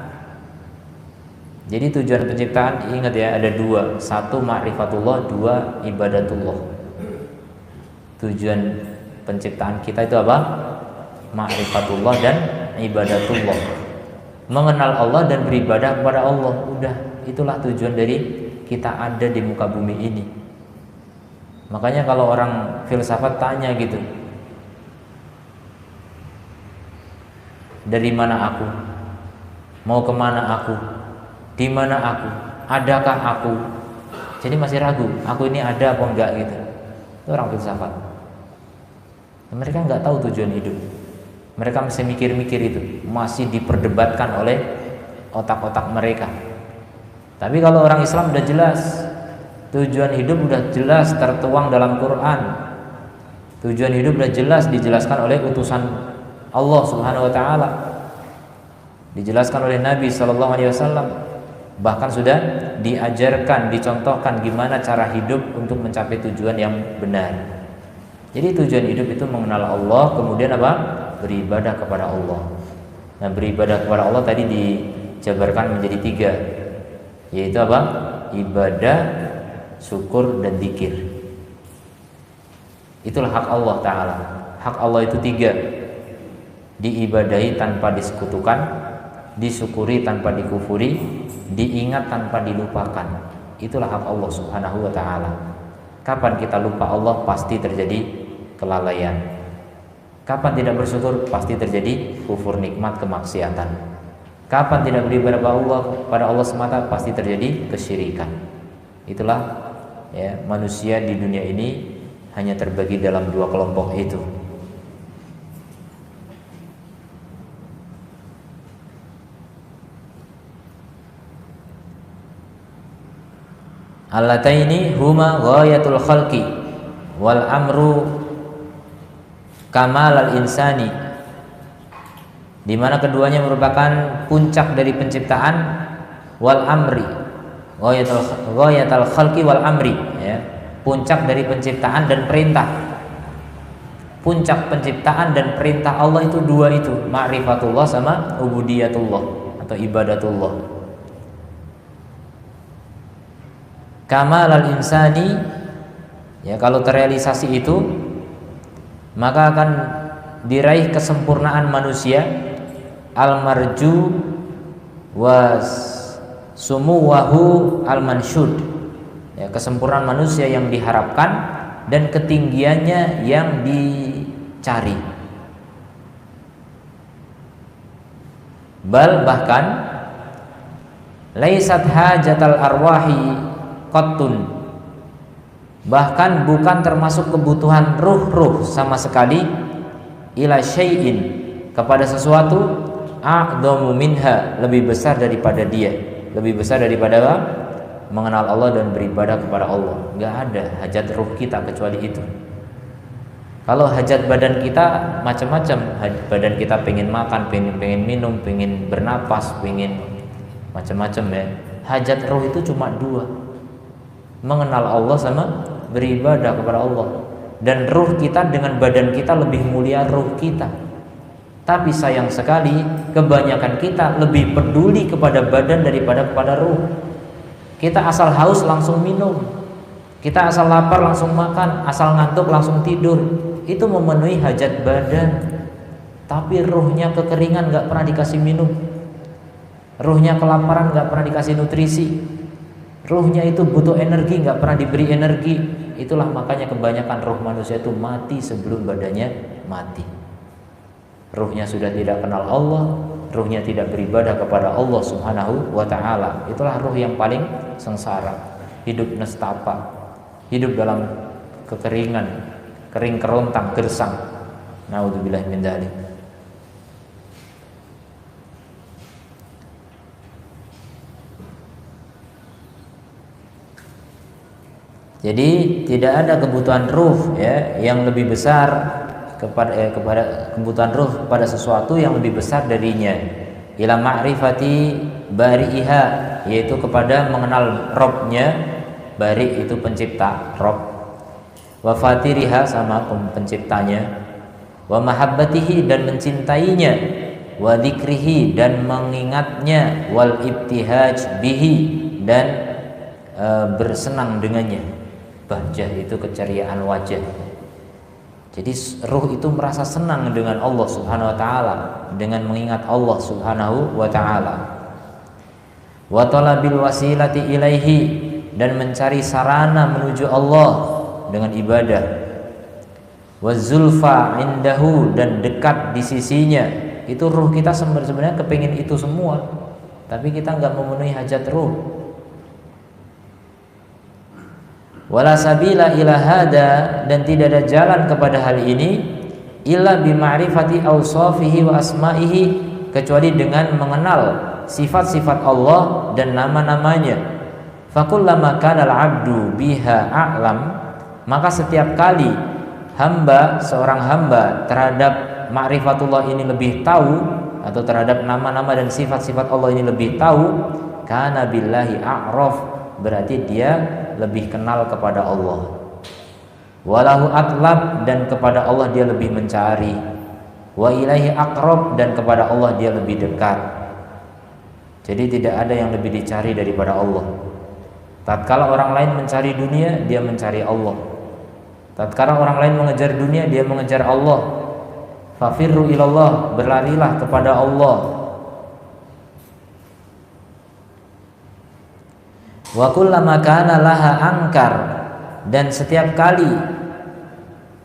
Jadi tujuan penciptaan, ingat ya, ada dua, satu ma'rifatullah, dua ibadatullah. Tujuan penciptaan kita itu apa? Ma'rifatullah dan ibadatullah, mengenal Allah dan beribadah kepada Allah. Udah, itulah tujuan dari kita ada di muka bumi ini. Makanya kalau orang filsafat tanya gitu, dari mana aku? Mau kemana aku? Di mana aku? Adakah aku? Jadi masih ragu, aku ini ada apa enggak gitu. Itu orang filsafat. Mereka nggak tahu tujuan hidup. Mereka masih mikir-mikir itu, masih diperdebatkan oleh otak-otak mereka. Tapi kalau orang Islam udah jelas, tujuan hidup udah jelas tertuang dalam Quran. Tujuan hidup udah jelas dijelaskan oleh utusan Allah Subhanahu wa taala. dijelaskan oleh Nabi Shallallahu Alaihi Wasallam, bahkan sudah diajarkan, dicontohkan gimana cara hidup untuk mencapai tujuan yang benar. Jadi tujuan hidup itu mengenal Allah, kemudian apa? Beribadah kepada Allah. Nah, beribadah kepada Allah tadi dijabarkan menjadi 3, yaitu apa? Ibadah, syukur, dan zikir. Itulah hak Allah Ta'ala. Hak Allah itu 3: diibadahi tanpa disekutukan, disyukuri tanpa dikufuri, diingat tanpa dilupakan. Itulah hak Allah Subhanahu wa Ta'ala. Kapan kita lupa Allah, pasti terjadi kelalaian. Kapan tidak bersyukur, pasti terjadi kufur nikmat, kemaksiatan. Kapan tidak beribadah pada Allah semata, pasti terjadi kesyirikan. Itulah ya, manusia di dunia ini hanya terbagi dalam 2 kelompok itu. Allataini huma ghayatul khalqi wal amru kamal al insani, di mana keduanya merupakan puncak dari penciptaan, wal amri ghayatul khalqi wal amri, ya, puncak dari penciptaan dan perintah. Puncak penciptaan dan perintah Allah itu 2 itu, ma'rifatullah sama ubudiyatullah atau ibadatullah. Kamal al insani, ya, kalau terrealisasi itu maka akan diraih kesempurnaan manusia, al marju was sumuwahu al mansyud, ya, kesempurnaan manusia yang diharapkan dan ketinggiannya yang dicari. Bahkan laisat hajatal arwahi qattun, bahkan bukan termasuk kebutuhan ruh sama sekali, ila syai'in, kepada sesuatu, a'dhamu minha, lebih besar daripada dia, lebih besar daripada apa? Mengenal Allah dan beribadah kepada Allah. Enggak ada hajat ruh kita kecuali itu. Kalau hajat badan kita macam-macam, badan kita pengen makan, pengen minum, pengen bernapas, pengen macam-macam, ya. Hajat ruh itu cuma 2, mengenal Allah sama beribadah kepada Allah. Dan ruh kita dengan badan kita lebih mulia ruh kita. Tapi sayang sekali kebanyakan kita lebih peduli kepada badan daripada kepada ruh. Kita asal haus langsung minum, kita asal lapar langsung makan, asal ngantuk langsung tidur. Itu memenuhi hajat badan. Tapi ruhnya kekeringan, gak pernah dikasih minum. Ruhnya kelaparan, gak pernah dikasih nutrisi. Ruhnya itu butuh energi, gak pernah diberi energi. Itulah makanya kebanyakan ruh manusia itu mati sebelum badannya mati. Ruhnya sudah tidak kenal Allah, ruhnya tidak beribadah kepada Allah Subhanahu wa Ta'ala. Itulah ruh yang paling sengsara, hidup nestapa, hidup dalam kekeringan, kering kerontang, gersang. Naudzubillah min dzalik. Jadi tidak ada kebutuhan ruh, ya, yang lebih besar kepada kebutuhan ruh pada sesuatu yang lebih besar darinya. Ila ma'rifati bari'iha, yaitu kepada mengenal Robnya. Bari itu pencipta, Rob. Wa fatiriha, sama penciptanya. Wa mahabbatihi, dan mencintainya. Wa dzikrihi, dan mengingatnya. Wal ibtihaj bihi, dan bersenang dengannya. Bahjah itu keceriaan wajah. Jadi ruh itu merasa senang dengan Allah Subhanahu wa Ta'ala, dengan mengingat Allah Subhanahu wa Ta'ala. Wa talabil wasilati ilaihi, dan mencari sarana menuju Allah dengan ibadah. Wa zulfa indahu, dan dekat di sisinya. Itu ruh kita sebenarnya kepingin itu semua, tapi kita enggak memenuhi hajat ruh. Wala sabila ila hada, dan tidak ada jalan kepada hal ini, illa bima'rifati awsafihi wa asma'ihi, kecuali dengan mengenal sifat-sifat Allah dan nama-namanya. Fakullama kana al-'abdu biha a'lam, maka setiap kali seorang hamba terhadap ma'rifatullah ini lebih tahu, atau terhadap nama-nama dan sifat-sifat Allah ini lebih tahu, kana billahi a'raf, berarti dia lebih kenal kepada Allah. Walahu atlab, dan kepada Allah dia lebih mencari. Wa ilaihi aqrab, dan kepada Allah dia lebih dekat. Jadi tidak ada yang lebih dicari daripada Allah. Tatkala orang lain mencari dunia, dia mencari Allah. Tatkala orang lain mengejar dunia, dia mengejar Allah. Fafirru ilallah, berlarilah kepada Allah. Wa kullama kana laha angkar, dan setiap kali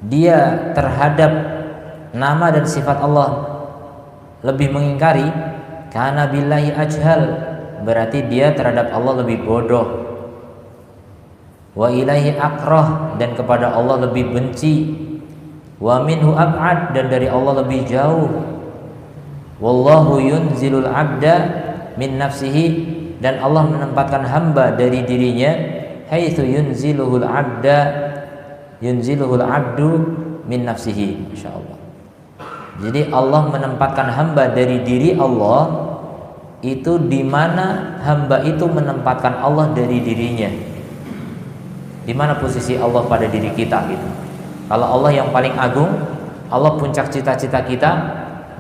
dia terhadap nama dan sifat Allah lebih mengingkari, kana billahi ajhal, berarti dia terhadap Allah lebih bodoh. Wa ilaihi akrah, dan kepada Allah lebih benci. Wa minhu ab'ad, dan dari Allah lebih jauh. Wallahu yunzilul abda min nafsihi, dan Allah menempatkan hamba dari dirinya, haitsu yunziluhul abdu min nafsihi. Masyaallah. Jadi Allah menempatkan hamba dari diri Allah itu di mana hamba itu menempatkan Allah dari dirinya. Di mana posisi Allah pada diri kita gitu. Kalau Allah yang paling agung, Allah puncak cita-cita kita,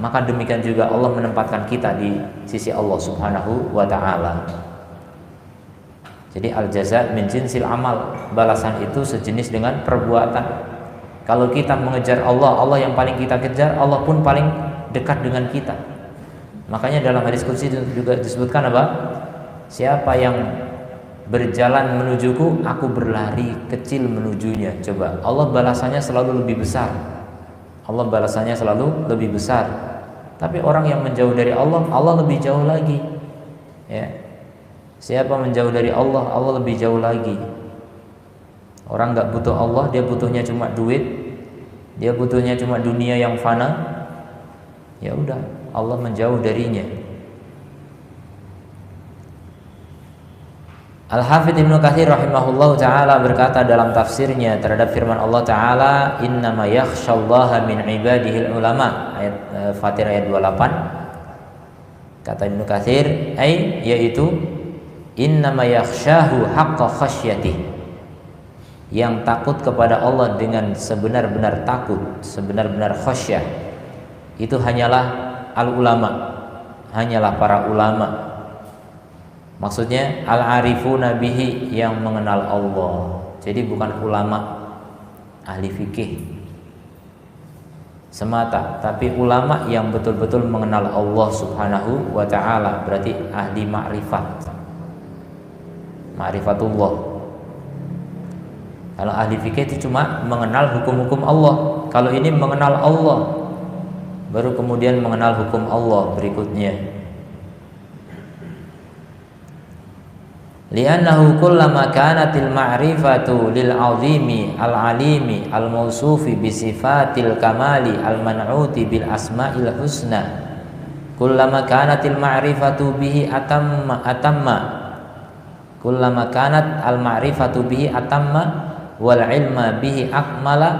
maka demikian juga Allah menempatkan kita di sisi Allah Subhanahu wa ta'ala. Jadi al-jaza min jinsil amal, balasan itu sejenis dengan perbuatan. Kalau kita mengejar Allah, Allah yang paling kita kejar, Allah pun paling dekat dengan kita. Makanya dalam hadis qudsi juga disebutkan apa? Siapa yang berjalan menujuku, aku berlari kecil menujunya. Coba, Allah balasannya selalu lebih besar. Allah balasannya selalu lebih besar. Tapi orang yang menjauh dari Allah, Allah lebih jauh lagi. Ya. Siapa menjauh dari Allah, Allah lebih jauh lagi. Orang nggak butuh Allah, dia butuhnya cuma duit, dia butuhnya cuma dunia yang fana. Ya udah, Allah menjauh darinya. Al-Hafidz Ibnu Katsir rahimahullahu taala berkata dalam tafsirnya terhadap firman Allah taala, innama yakhsyallaha min ibadihil ulama, ayat Fatir ayat 28. Kata Ibnu Katsir, yaitu innama yakhsyahu haqqa khasyatih, yang takut kepada Allah dengan sebenar-benar takut, sebenar-benar khasyah, itu hanyalah al-ulama, hanyalah para ulama. Maksudnya al-arifuna bihi, yang mengenal Allah. Jadi bukan ulama ahli fikih semata, tapi ulama yang betul-betul mengenal Allah Subhanahu wa ta'ala, berarti ahli ma'rifat, ma'rifatullah. Kalau ahli fikih itu cuma mengenal hukum-hukum Allah. Kalau ini mengenal Allah, baru kemudian mengenal hukum Allah berikutnya. Li'annahu kullama kanatil ma'rifatu lil 'azimi al-'alimi al-mausufi bi sifatil kamali al-man'uti bil asma'il husna, kullama kanatil ma'rifatu bihi atamma kullama kanat al-ma'rifatu bihi atamma wal 'ilma bihi akmala,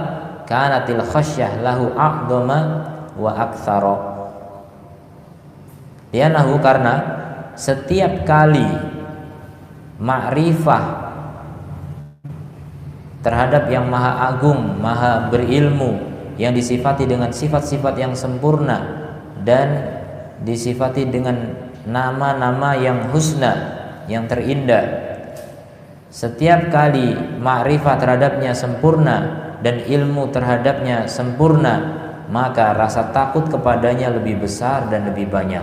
kanatil khasyah lahu a'dama wa aktsara. Li'annahu, karena setiap kali ma'rifah terhadap yang maha agung, maha berilmu, yang disifati dengan sifat-sifat yang sempurna dan disifati dengan nama-nama yang husna, yang terindah. Setiap kali ma'rifah terhadapnya sempurna dan ilmu terhadapnya sempurna, maka rasa takut kepadanya lebih besar dan lebih banyak.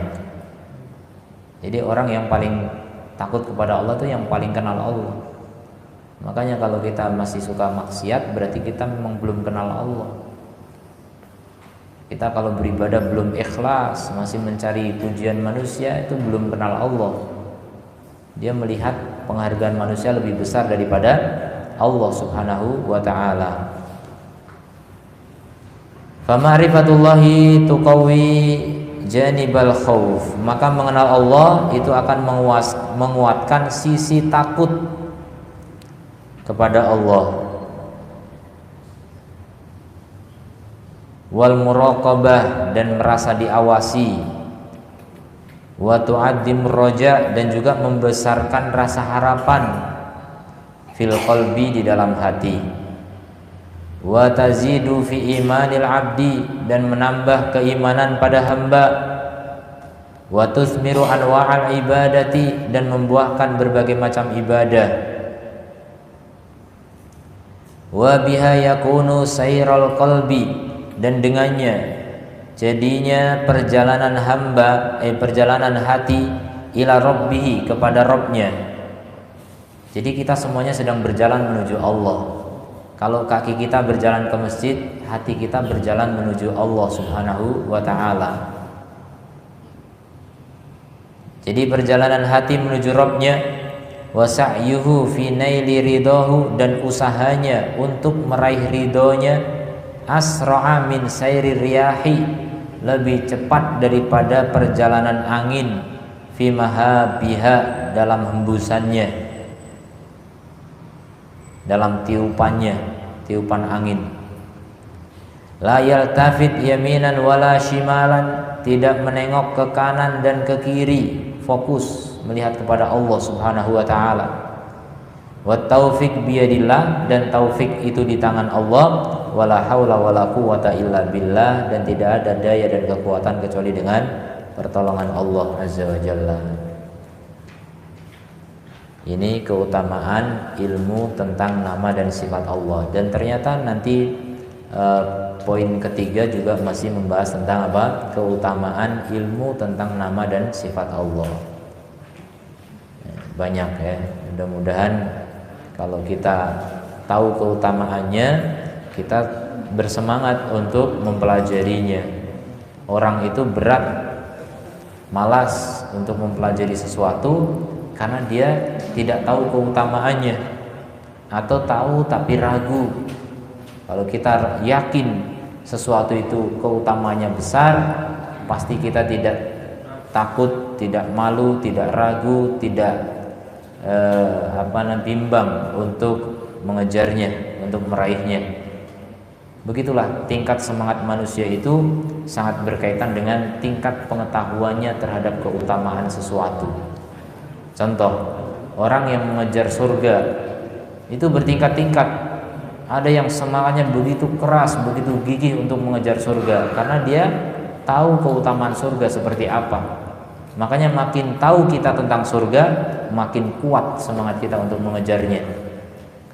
Jadi orang yang paling takut kepada Allah itu yang paling kenal Allah. Makanya kalau kita masih suka maksiat, berarti kita memang belum kenal Allah. Kita kalau beribadah belum ikhlas, masih mencari pujian manusia, itu belum kenal Allah. Dia melihat penghargaan manusia lebih besar daripada Allah Subhanahu wa ta'ala. Fa ma'rifatullahi tuqawi janibal khauf, maka mengenal Allah itu akan menguatkan sisi takut kepada Allah. Wal muraqabah, dan merasa diawasi, wa tu'addim roja, dan juga membesarkan rasa harapan fil qalbi, di dalam hati, wa tazidu fi imanil abdi, dan menambah keimanan pada hamba, wa tuthmiru anwa'al ibadati, dan membuahkan berbagai macam ibadah, wa biha yakunu sayral qalbi, dan dengannya jadinya perjalanan hamba, perjalanan hati ila rabbih, kepada Rabbnya. Jadi kita semuanya sedang berjalan menuju Allah. Kalau kaki kita berjalan ke masjid, hati kita berjalan menuju Allah Subhanahu wa ta'ala. Jadi perjalanan hati menuju Rabbnya, wa sa'yuhu fi naili ridahu, dan usahanya untuk meraih ridhonya, asra'a min sayri riyahi, lebih cepat daripada perjalanan angin, fi mahabiha, dalam hembusannya, dalam tiupannya, tiupan angin. La yaltafit yaminan wala shimalan, tidak menengok ke kanan dan ke kiri, fokus melihat kepada Allah Subhanahu wa ta'ala. Wa taufik biyadillah, dan taufik itu di tangan Allah. Wala haula wala quwata illa billah, dan tidak ada daya dan kekuatan kecuali dengan pertolongan Allah Azza wa Jalla. Ini keutamaan ilmu tentang nama dan sifat Allah. Dan ternyata nanti poin ketiga juga masih membahas tentang apa? Keutamaan ilmu tentang nama dan sifat Allah. Banyak ya. Mudah-mudahan kalau kita tahu keutamaannya, kita bersemangat untuk mempelajarinya. Orang itu berat, malas untuk mempelajari sesuatu karena dia tidak tahu keutamaannya, atau tahu tapi ragu. Kalau kita yakin sesuatu itu keutamanya besar, pasti kita tidak takut, tidak malu, tidak ragu, tidak bimbang untuk mengejarnya, untuk meraihnya. Begitulah tingkat semangat manusia itu sangat berkaitan dengan tingkat pengetahuannya terhadap keutamaan sesuatu. Contoh, orang yang mengejar surga itu bertingkat-tingkat. Ada yang semangatnya begitu keras, begitu gigih untuk mengejar surga karena dia tahu keutamaan surga seperti apa. Makanya makin tahu kita tentang surga, makin kuat semangat kita untuk mengejarnya.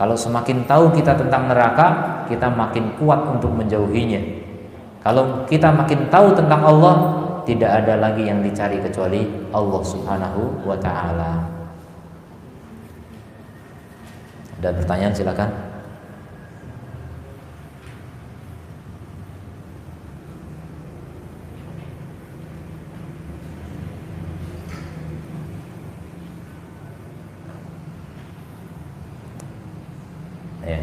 Kalau semakin tahu kita tentang neraka, kita makin kuat untuk menjauhinya. Kalau kita makin tahu tentang Allah, tidak ada lagi yang dicari kecuali Allah Subhanahu wa ta'ala. Ada pertanyaan, silakan. Ya.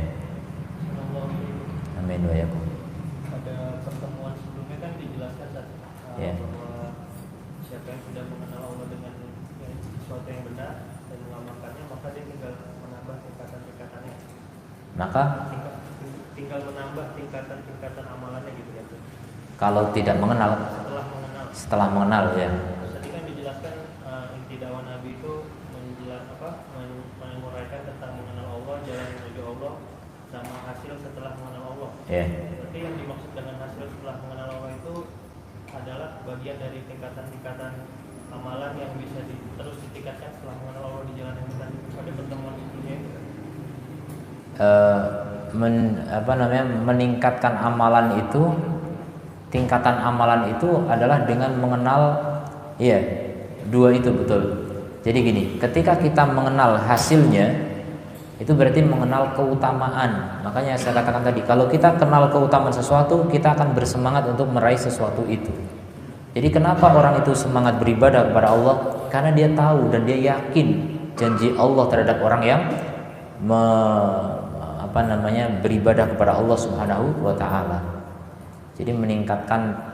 Amin wa yakum. Pada pertemuan sebelumnya kan dijelaskan bahwa siapa yang sudah mengenal Allah dengan sesuatu yang benar dan mengamalkannya, maka dia tinggal menambah tingkatan-tingkatannya. Maka tinggal menambah tingkatan-tingkatan amalannya gitu ya. Kalau tidak mengenal, setelah mengenal ya. Tadi kan dijelaskan inti dakwah Nabi itu menguraikan tentang mengenal Allah, jalan menuju Allah, sama hasil setelah mengenal Allah. Ya. Berarti yang dimaksud dengan hasil setelah mengenal Allah itu adalah bagian dari tingkatan-tingkatan amalan yang bisa terus ditingkatkan setelah mengenal Allah di jalan yang benar. Pada pertemuan sebelumnya meningkatkan amalan itu, tingkatan amalan itu adalah dengan mengenal, ya, dua itu betul. Jadi gini, ketika kita mengenal hasilnya, itu berarti mengenal keutamaan. Makanya saya katakan tadi, kalau kita kenal keutamaan sesuatu, kita akan bersemangat untuk meraih sesuatu itu. Jadi kenapa orang itu semangat beribadah kepada Allah? Karena dia tahu dan dia yakin janji Allah terhadap orang yang beribadah kepada Allah Subhanahu wa ta'ala. Jadi meningkatkan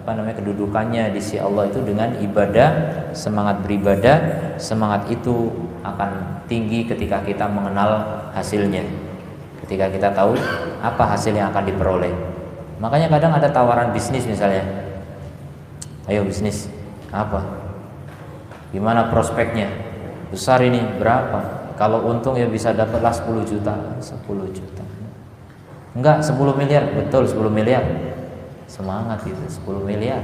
kedudukannya di sisi Allah itu dengan ibadah, semangat beribadah. Semangat itu akan tinggi ketika kita mengenal hasilnya, ketika kita tahu apa hasil yang akan diperoleh. Makanya kadang ada tawaran bisnis misalnya, ayo bisnis apa, Gimana prospeknya? Besar ini berapa? Kalau untung ya bisa dapatlah 10 juta. 10 juta. Enggak, 10 miliar. Betul, 10 miliar. Semangat itu, 10 miliar.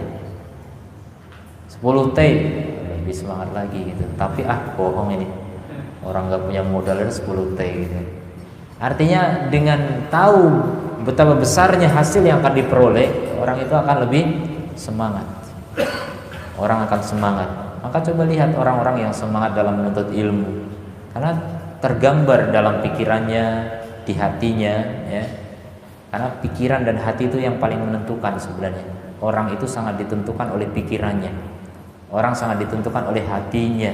10 T lebih semangat lagi gitu. Tapi bohong ini. Orang nggak punya modal ada 10 T gitu. Artinya dengan tahu betapa besarnya hasil yang akan diperoleh, orang itu akan lebih semangat. Orang akan semangat. Maka coba lihat orang-orang yang semangat dalam menuntut ilmu, karena tergambar dalam pikirannya, di hatinya, ya. Karena pikiran dan hati itu yang paling menentukan sebenarnya. Orang itu sangat ditentukan oleh pikirannya. Orang sangat ditentukan oleh hatinya.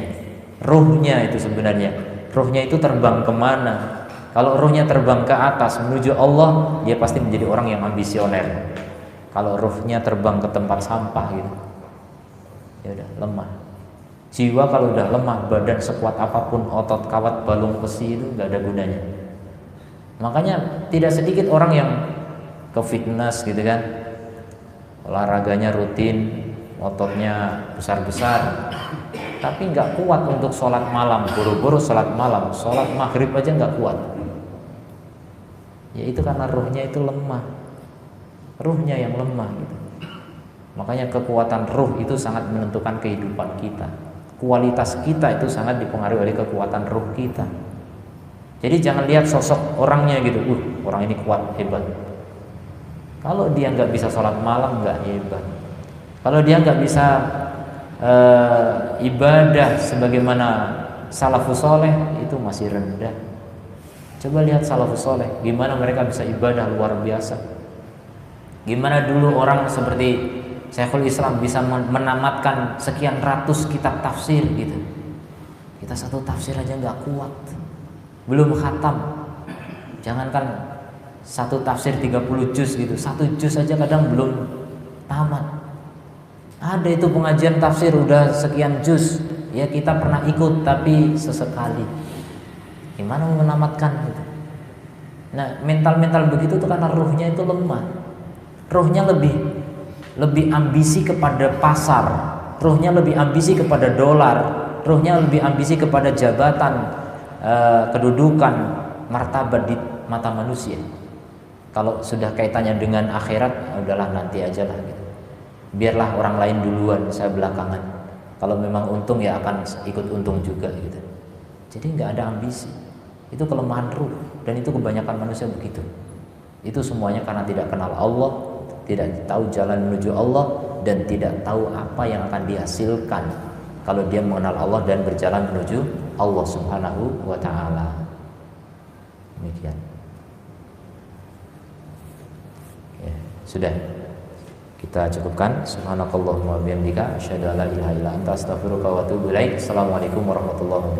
Ruhnya itu sebenarnya. Ruhnya itu terbang kemana? Kalau ruhnya terbang ke atas menuju Allah, dia pasti menjadi orang yang ambisioner. Kalau ruhnya terbang ke tempat sampah gitu, ya udah lemah. Jiwa kalau udah lemah, badan sekuat apapun, otot kawat balung besi itu nggak ada gunanya. Makanya tidak sedikit orang yang ke fitness gitu kan, olahraganya rutin, ototnya besar-besar, tapi nggak kuat untuk sholat malam, buru-buru sholat malam, sholat maghrib aja nggak kuat. Ya itu karena ruhnya itu lemah, ruhnya yang lemah gitu. Makanya kekuatan ruh itu sangat menentukan kehidupan kita. Kualitas kita itu sangat dipengaruhi oleh kekuatan ruh kita. Jadi jangan lihat sosok orangnya gitu, orang ini kuat, hebat. Kalau dia nggak bisa sholat malam nggak hebat. Kalau dia nggak bisa ibadah sebagaimana salafus soleh, itu masih rendah. Coba lihat salafus soleh, gimana mereka bisa ibadah luar biasa. Gimana dulu orang seperti Syekhul Islam bisa menamatkan sekian ratus kitab tafsir gitu. Kita satu tafsir aja nggak kuat, belum khatam. Jangankan satu tafsir 30 juz gitu, satu juz aja kadang belum tamat. Ada itu pengajian tafsir udah sekian juz, ya kita pernah ikut tapi sesekali. Gimana mau menamatkan gitu? Nah, mental begitu tuh karena ruhnya itu lemah. Ruhnya lebih ambisi kepada pasar, ruhnya lebih ambisi kepada dolar, ruhnya lebih ambisi kepada jabatan, kedudukan, martabat di mata manusia. Kalau sudah kaitannya dengan akhirat, udahlah nanti aja lah gitu. Biarlah orang lain duluan, saya belakangan. Kalau memang untung ya akan ikut untung juga gitu. Jadi nggak ada ambisi. Itu kelemahan ruh, dan itu kebanyakan manusia begitu. Itu semuanya karena tidak kenal Allah, tidak tahu jalan menuju Allah, dan tidak tahu apa yang akan dihasilkan kalau dia mengenal Allah dan berjalan menuju Allah Subhanahu wa ta'ala. Demikian. Ya, sudah. Kita cukupkan. Subhanakallahumma wa bihamdika asyhadu an la ilaha illa anta astaghfiruka wa atubu ilaik. Assalamualaikum warahmatullahi wabarakatuh.